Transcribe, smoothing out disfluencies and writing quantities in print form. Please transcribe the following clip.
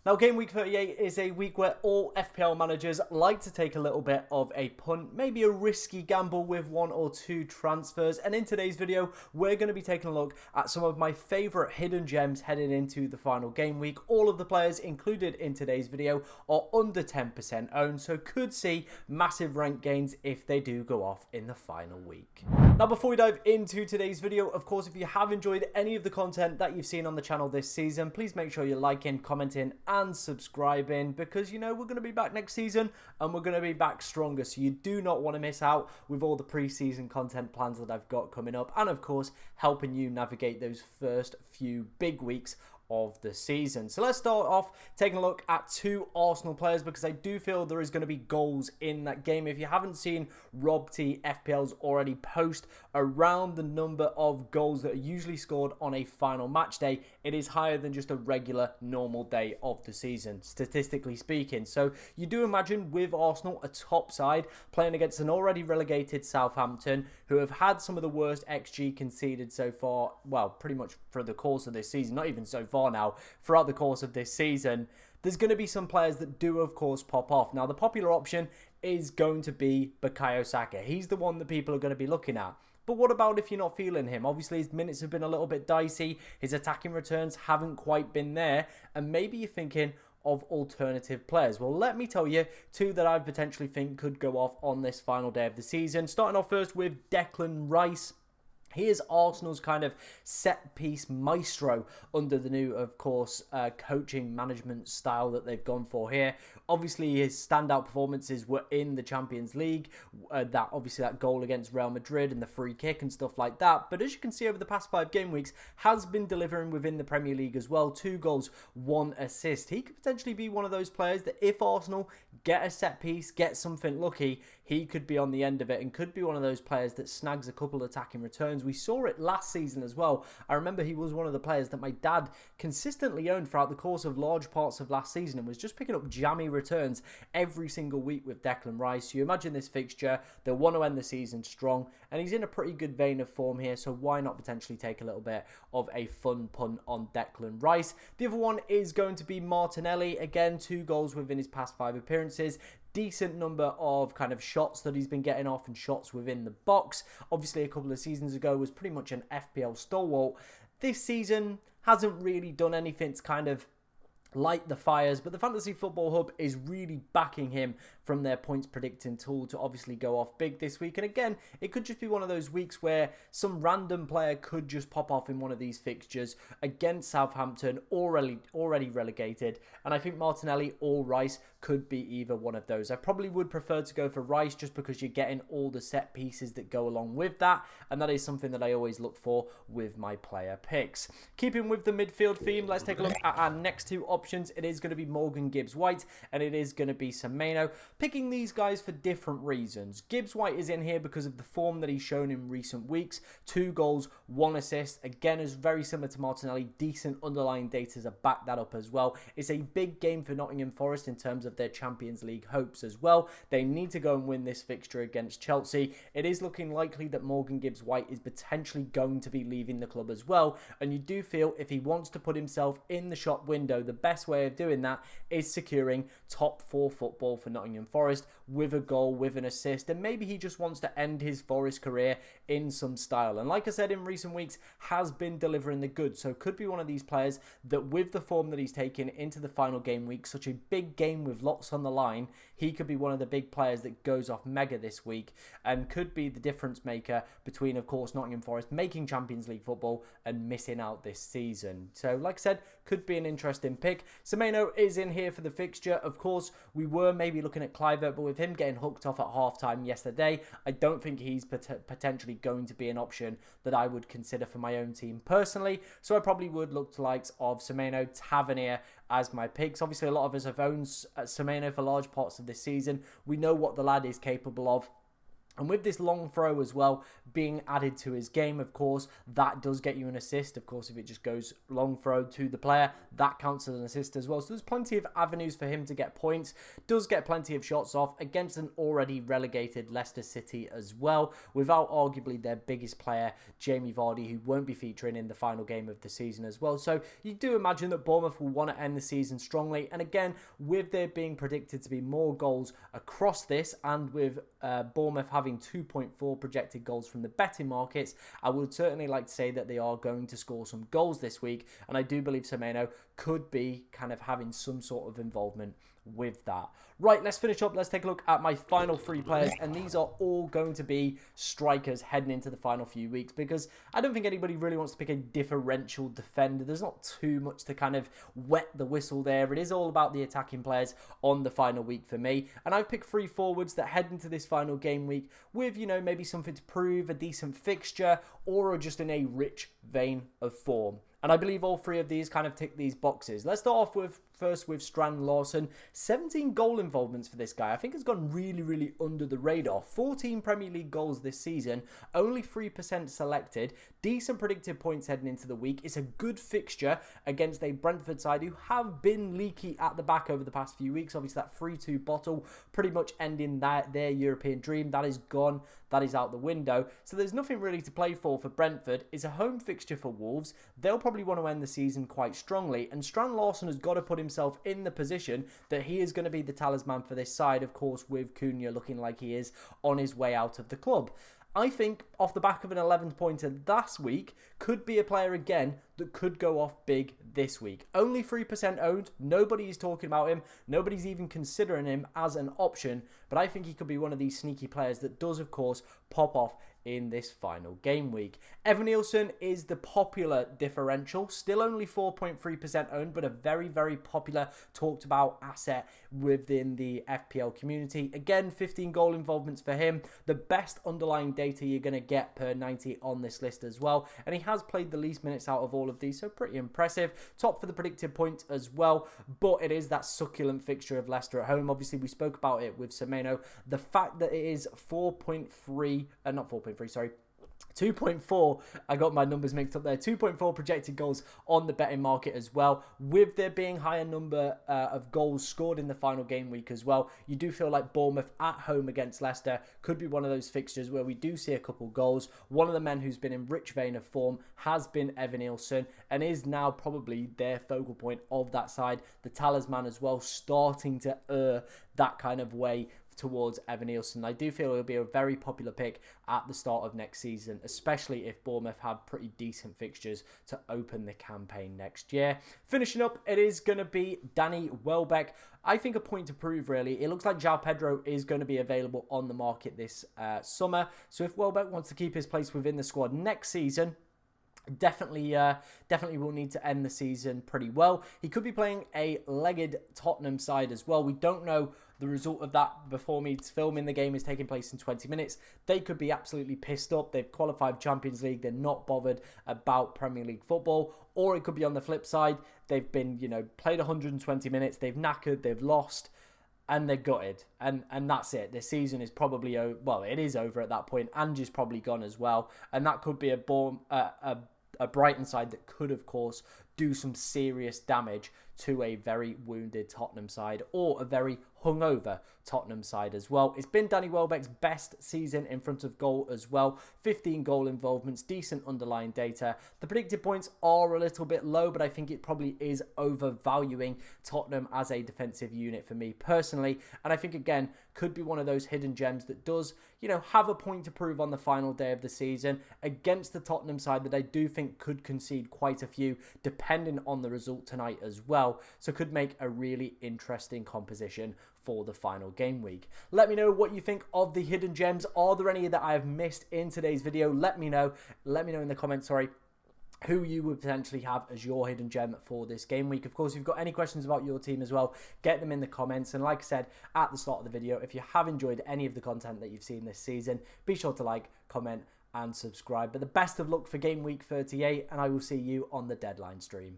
Now, game week 38 is a week where all FPL managers like to take a little bit of a punt, maybe a risky gamble with one or two transfers. And in today's video, we're going to be taking a look at some of my favourite hidden gems heading into the final game week. All of the players included in today's video are under 10% owned, so could see massive rank gains if they do go off in the final week. Now, before we dive into today's video, of course, if you have enjoyed any of the content that you've seen on the channel this season, please make sure you're liking, commenting, and subscribing, because you know we're going to be back next season and we're going to be back stronger, so you do not want to miss out with all the pre-season content plans that I've got coming up, and of course helping you navigate those first few big weeks of the season. So let's start off taking a look at two Arsenal players, because I do feel there is going to be goals in that game. If you haven't seen Rob T FPL's already post around the number of goals that are usually scored on a final match day, it is higher than just a regular normal day of the season, statistically speaking. So you do imagine with Arsenal, a top side, playing against an already relegated Southampton, who have had some of the worst XG conceded so far, well, pretty much for the course of this season, not even so far now, throughout the course of this season. There's going to be some players that do, of course, pop off. Now, the popular option is going to be Bukayo Saka. He's the one that people are going to be looking at. But what about if you're not feeling him? Obviously, his minutes have been a little bit dicey. His attacking returns haven't quite been there. And maybe you're thinking of alternative players. Well, let me tell you two that I potentially think could go off on this final day of the season. Starting off first with Declan Rice. He is Arsenal's kind of set-piece maestro under the new, of course, coaching management style that they've gone for here. Obviously, his standout performances were in the Champions League, that goal against Real Madrid and the free kick and stuff like that. But as you can see over the past 5 game weeks, has been delivering within the Premier League as well. 2 goals, 1 assist. He could potentially be one of those players that if Arsenal get a set-piece, get something lucky, he could be on the end of it and could be one of those players that snags a couple of attacking returns. We saw it last season as well. I remember he was one of the players that my dad consistently owned throughout the course of large parts of last season and was just picking up jammy returns every single week with Declan Rice. So you imagine this fixture, they'll want to end the season strong, and he's in a pretty good vein of form here, so why not potentially take a little bit of a fun punt on Declan Rice. The other one is going to be Martinelli. Again, 2 goals within his past 5 appearances. Decent number of kind of shots that he's been getting off and shots within the box. Obviously, a couple of seasons ago was pretty much an FPL stalwart. This season hasn't really done anything to kind of light the fires, but the Fantasy Football Hub is really backing him from their points predicting tool to obviously go off big this week. And again, it could just be one of those weeks where some random player could just pop off in one of these fixtures against Southampton, already relegated. And I think Martinelli or Rice could be either one of those. I probably would prefer to go for Rice just because you're getting all the set pieces that go along with that, and that is something that I always look for with my player picks. Keeping with the midfield theme, let's take a look at our next 2 options. It is going to be Morgan Gibbs-White and it is going to be Semenyo. Picking these guys for different reasons. Gibbs-White is in here because of the form that he's shown in recent weeks. 2 goals, 1 assist. Again, is very similar to Martinelli. Decent underlying data to back that up as well. It's a big game for Nottingham Forest in terms of their Champions League hopes as well. They need to go and win this fixture against Chelsea. It is looking likely that Morgan Gibbs-White is potentially going to be leaving the club as well, and you do feel if he wants to put himself in the shop window, the best way of doing that is securing top 4 football for Nottingham Forest with a goal, with an assist, and maybe he just wants to end his Forest career in some style. And like I said, in recent weeks has been delivering the goods, so could be one of these players that with the form that he's taken into the final game week, such a big game with lots on the line, he could be one of the big players that goes off mega this week and could be the difference maker between, of course, Nottingham Forest making Champions League football and missing out this season. So like I said, could be an interesting pick. Semenyo is in here for the fixture. Of course, we were maybe looking at Kluivert, but with him getting hooked off at halftime yesterday, I don't think he's potentially going to be an option that I would consider for my own team personally. So I probably would look to likes of Semenyo, Tavernier as my picks. Obviously, a lot of us have owned Semenyo for large parts of this season. We know what the lad is capable of. And with this long throw as well being added to his game, of course, that does get you an assist. Of course, if it just goes long throw to the player, that counts as an assist as well. So there's plenty of avenues for him to get points. Does get plenty of shots off against an already relegated Leicester City as well, without arguably their biggest player, Jamie Vardy, who won't be featuring in the final game of the season as well. So you do imagine that Bournemouth will want to end the season strongly. And again, with there being predicted to be more goals across this, and with Bournemouth having 2.4 projected goals from the betting markets, I would certainly like to say that they are going to score some goals this week, and I do believe Semenyo could be kind of having some sort of involvement with that. Right, let's finish up. Let's take a look at my final 3 players, and these are all going to be strikers heading into the final few weeks, because I don't think anybody really wants to pick a differential defender. There's not too much to kind of wet the whistle there. It is all about the attacking players on the final week for me, and I've picked 3 forwards that head into this final game week with, you know, maybe something to prove, a decent fixture, or are just in a rich vein of form. And I believe all 3 of these kind of tick these boxes. Let's start off first with Strand Larsen. 17 goal involvements for this guy. I think has gone really, really under the radar. 14 Premier League goals this season. Only 3% selected. Decent predicted points heading into the week. It's a good fixture against a Brentford side who have been leaky at the back over the past few weeks. Obviously, that 3-2 bottle pretty much ending their European dream. That is gone. That is out the window. So there's nothing really to play for Brentford. It's a home fixture for Wolves. They'll probably want to end the season quite strongly. And Strand Larsen has got to put himself in the position that he is going to be the talisman for this side, of course, with Cunha looking like he is on his way out of the club. I think off the back of an 11-pointer last week, could be a player again that could go off big this week. Only 3% owned. Nobody is talking about him. Nobody's even considering him as an option. But I think he could be one of these sneaky players that does, of course, pop off in this final game week. Evan Nielsen is the popular differential, still only 4.3% owned, but a very, very popular, talked about asset within the FPL community. Again, 15 goal involvements for him, the best underlying data you're going to get per 90 on this list as well, and he has played the least minutes out of all of these, so pretty impressive. Top for the predicted points as well, but it is that succulent fixture of Leicester at home. Obviously, we spoke about it with Semenyo. The fact that it is 2.4, I got my numbers mixed up there, 2.4 projected goals on the betting market as well, with there being higher number of goals scored in the final game week as well. You do feel like Bournemouth at home against Leicester could be one of those fixtures where we do see a couple goals. One of the men who's been in rich vein of form has been Evan Nielsen, and is now probably their focal point of that side. The talisman as well, starting to err that kind of way towards Evan Nielsen. I do feel it'll be a very popular pick at the start of next season, especially if Bournemouth have pretty decent fixtures to open the campaign next year. Finishing up, it is going to be Danny Welbeck. I think a point to prove, really. It looks like João Pedro is going to be available on the market this summer. So if Welbeck wants to keep his place within the squad next season, definitely will need to end the season pretty well. He could be playing a legged Tottenham side as well. We don't know the result of that before me filming. The game is taking place in 20 minutes. They could be absolutely pissed up. They've qualified Champions League. They're not bothered about Premier League football. Or it could be on the flip side. They've been, played 120 minutes. They've knackered. They've lost. And they're gutted. And that's it. The season is probably over. Well, it is over at that point. Ange's probably gone as well. And that could be a Brighton side that could, of course, do some serious damage to a very wounded Tottenham side, or a very hungover Tottenham side as well. It's been Danny Welbeck's best season in front of goal as well. 15 goal involvements, decent underlying data. The predicted points are a little bit low, but I think it probably is overvaluing Tottenham as a defensive unit for me personally. And I think, again, could be one of those hidden gems that does, have a point to prove on the final day of the season against the Tottenham side that I do think could concede quite a few, depending on the result tonight as well. So could make a really interesting composition for the final game week. Let me know what you think of the hidden gems. Are there any that I have missed in today's video? Let me know. Let me know in the comments, who you would potentially have as your hidden gem for this game week. Of course, if you've got any questions about your team as well, get them in the comments. And like I said at the start of the video, if you have enjoyed any of the content that you've seen this season, be sure to like, comment, and subscribe. But the best of luck for game week 38, and I will see you on the deadline stream.